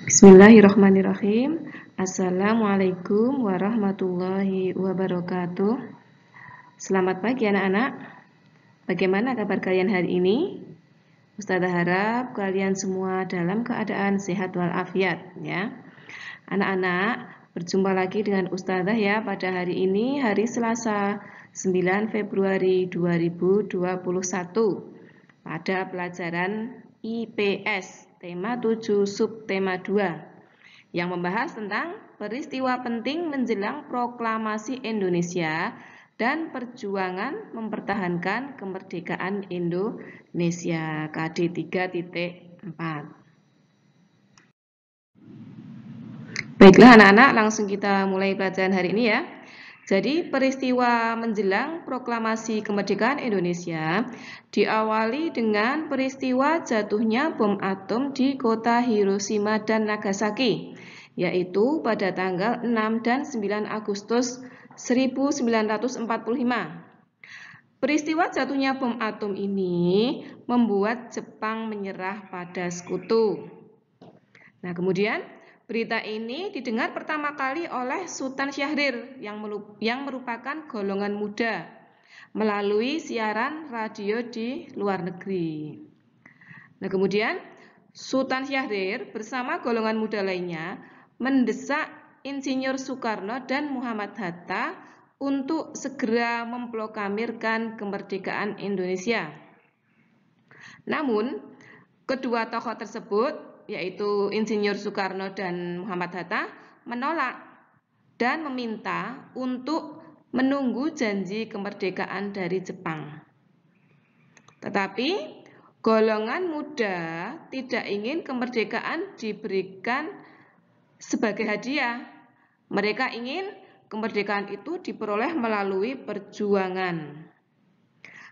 Bismillahirrahmanirrahim. Assalamualaikum warahmatullahi wabarakatuh. Selamat pagi anak-anak. Bagaimana kabar kalian hari ini? Ustazah harap kalian semua dalam keadaan sehat walafiat ya. Anak-anak, berjumpa lagi dengan Ustazah ya pada hari ini, hari Selasa 9 Februari 2021 pada pelajaran IPS tema 7 subtema 2 yang membahas tentang peristiwa penting menjelang proklamasi Indonesia dan perjuangan mempertahankan kemerdekaan Indonesia KD 3.4. Baiklah anak-anak, langsung kita mulai pelajaran hari ini ya. Jadi peristiwa menjelang proklamasi kemerdekaan Indonesia diawali dengan peristiwa jatuhnya bom atom di kota Hiroshima dan Nagasaki, yaitu pada tanggal 6 dan 9 Agustus 1945. Peristiwa jatuhnya bom atom ini membuat Jepang menyerah pada sekutu. Nah, kemudian berita ini didengar pertama kali oleh Sultan Syahrir yang merupakan golongan muda melalui siaran radio di luar negeri. Nah, kemudian Sultan Syahrir bersama golongan muda lainnya mendesak Insinyur Soekarno dan Muhammad Hatta untuk segera memproklamirkan kemerdekaan Indonesia. Namun, kedua tokoh tersebut yaitu Insinyur Soekarno dan Muhammad Hatta menolak dan meminta untuk menunggu janji kemerdekaan dari Jepang. Tetapi golongan muda tidak ingin kemerdekaan diberikan sebagai hadiah. Mereka ingin kemerdekaan itu diperoleh melalui perjuangan.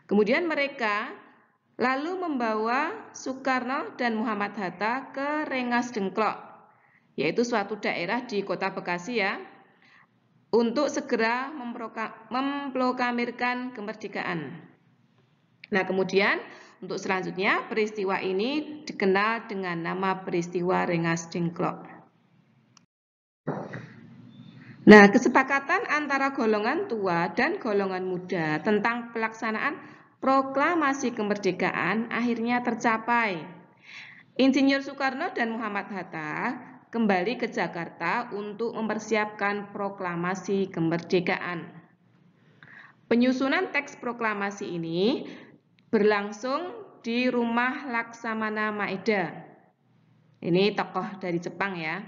Kemudian mereka lalu membawa Soekarno dan Muhammad Hatta ke Rengas Dengklok, yaitu suatu daerah di kota Bekasi ya, untuk segera memproklamirkan kemerdekaan. Nah, kemudian untuk selanjutnya peristiwa ini dikenal dengan nama peristiwa Rengas Dengklok. Nah, kesepakatan antara golongan tua dan golongan muda tentang pelaksanaan proklamasi kemerdekaan akhirnya tercapai. Insinyur Soekarno dan Muhammad Hatta kembali ke Jakarta untuk mempersiapkan proklamasi kemerdekaan. Penyusunan teks proklamasi ini berlangsung di Rumah Laksamana Maeda. Ini tokoh dari Jepang ya.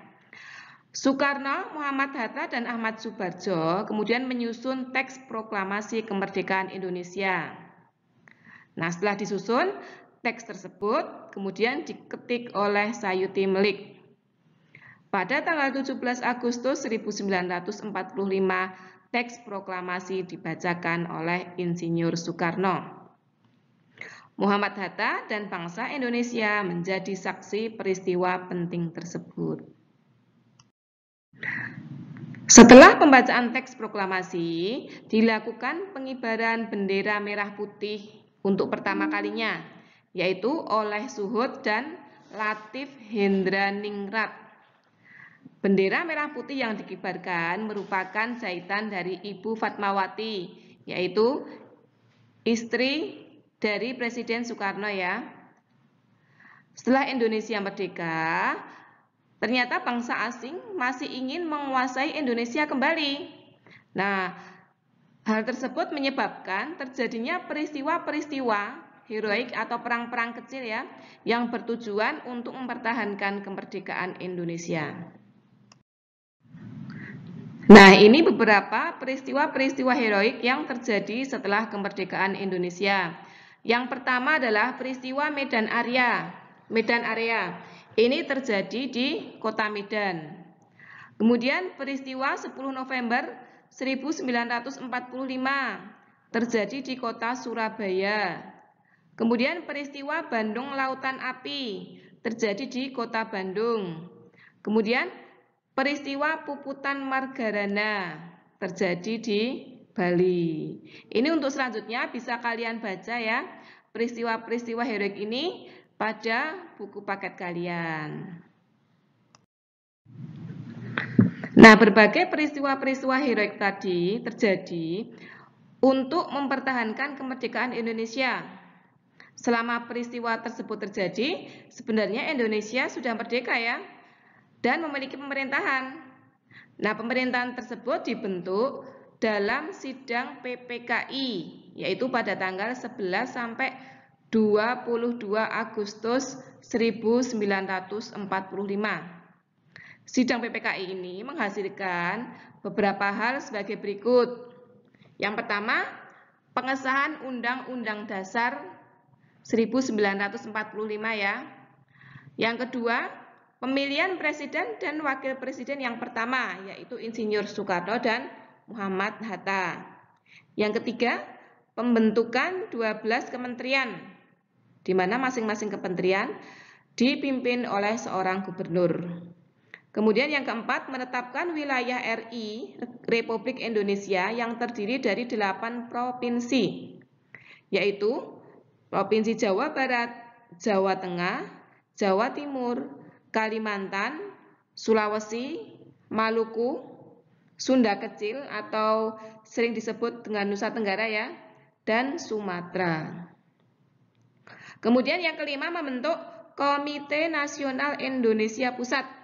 Soekarno, Muhammad Hatta, dan Ahmad Subarjo kemudian menyusun teks proklamasi kemerdekaan Indonesia. Nah, setelah disusun, teks tersebut kemudian diketik oleh Sayuti Melik. Pada tanggal 17 Agustus 1945, teks proklamasi dibacakan oleh Insinyur Soekarno. Muhammad Hatta dan bangsa Indonesia menjadi saksi peristiwa penting tersebut. Setelah pembacaan teks proklamasi, dilakukan pengibaran bendera merah putih untuk pertama kalinya, yaitu oleh Suhud dan Latif Hendraningrat. Bendera merah putih yang dikibarkan merupakan jahitan dari Ibu Fatmawati, yaitu istri dari Presiden Soekarno ya. Setelah Indonesia merdeka, ternyata bangsa asing masih ingin menguasai Indonesia kembali. Nah, hal tersebut menyebabkan terjadinya peristiwa-peristiwa heroik atau perang-perang kecil ya, yang bertujuan untuk mempertahankan kemerdekaan Indonesia. Nah, ini beberapa peristiwa-peristiwa heroik yang terjadi setelah kemerdekaan Indonesia. Yang pertama adalah peristiwa Medan Area. Ini terjadi di kota Medan. Kemudian peristiwa 10 November 1945 terjadi di kota Surabaya. Kemudian peristiwa Bandung Lautan Api terjadi di kota Bandung. Kemudian peristiwa Puputan Margarana terjadi di Bali. Ini untuk selanjutnya bisa kalian baca ya, peristiwa-peristiwa heroik ini pada buku paket kalian. Nah, berbagai peristiwa-peristiwa heroik tadi terjadi untuk mempertahankan kemerdekaan Indonesia. Selama peristiwa tersebut terjadi, sebenarnya Indonesia sudah merdeka ya, dan memiliki pemerintahan. Nah, pemerintahan tersebut dibentuk dalam sidang PPKI, yaitu pada tanggal 11 sampai 22 Agustus 1945. Sidang PPKI ini menghasilkan beberapa hal sebagai berikut. Yang pertama, pengesahan Undang-Undang Dasar 1945 ya. Yang kedua, pemilihan presiden dan wakil presiden yang pertama, yaitu Insinyur Soekarno dan Muhammad Hatta. Yang ketiga, pembentukan 12 kementerian, di mana masing-masing kementerian dipimpin oleh seorang gubernur. Kemudian yang keempat, menetapkan wilayah RI, Republik Indonesia, yang terdiri dari 8 provinsi, yaitu Provinsi Jawa Barat, Jawa Tengah, Jawa Timur, Kalimantan, Sulawesi, Maluku, Sunda Kecil atau sering disebut dengan Nusa Tenggara ya, dan Sumatera. Kemudian yang kelima, membentuk Komite Nasional Indonesia Pusat,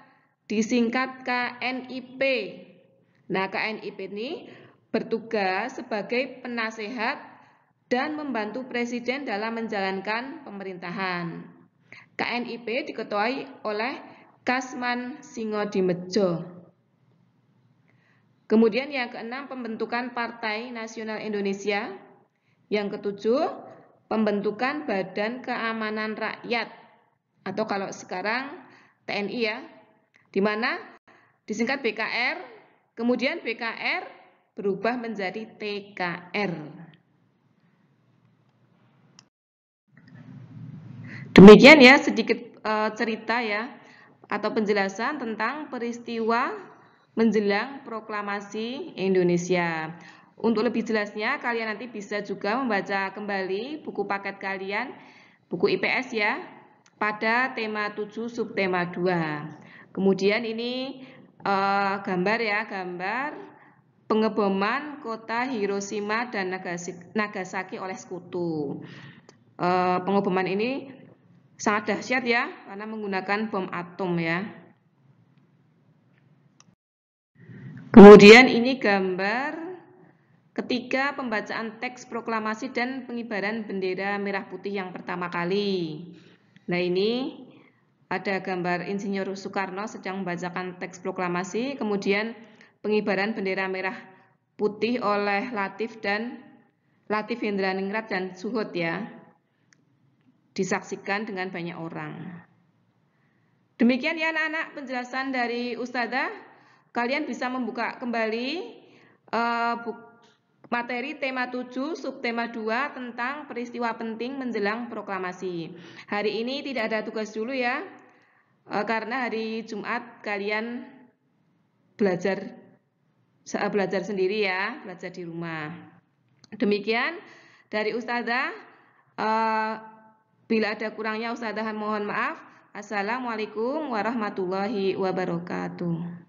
disingkat KNIP. Nah, KNIP ini bertugas sebagai penasehat dan membantu presiden dalam menjalankan pemerintahan. KNIP diketuai oleh Kasman Singodimedjo. Kemudian yang keenam, pembentukan Partai Nasional Indonesia. Yang ketujuh, pembentukan Badan Keamanan Rakyat, atau kalau sekarang TNI ya, di mana disingkat BKR, kemudian BKR berubah menjadi TKR. Demikian ya sedikit cerita ya atau penjelasan tentang peristiwa menjelang proklamasi Indonesia. Untuk lebih jelasnya kalian nanti bisa juga membaca kembali buku paket kalian, buku IPS ya, pada tema 7 subtema 2. Kemudian ini gambar ya, gambar pengeboman kota Hiroshima dan Nagasaki oleh sekutu. Pengeboman ini sangat dahsyat ya, karena menggunakan bom atom ya. Kemudian ini gambar ketika pembacaan teks proklamasi dan pengibaran bendera merah putih yang pertama kali. Nah, ini ada gambar Insinyur Soekarno sedang membacakan teks proklamasi, kemudian pengibaran bendera merah putih oleh Latif Hendraningrat dan Suhut ya, disaksikan dengan banyak orang. Demikian ya anak-anak penjelasan dari Ustazah. Kalian bisa membuka kembali materi tema 7 subtema 2 tentang peristiwa penting menjelang proklamasi. Hari ini tidak ada tugas dulu ya, karena hari Jumat kalian belajar sendiri ya, belajar di rumah. Demikian dari Ustazah. Bila ada kurangnya Ustazah mohon maaf. Assalamualaikum warahmatullahi wabarakatuh.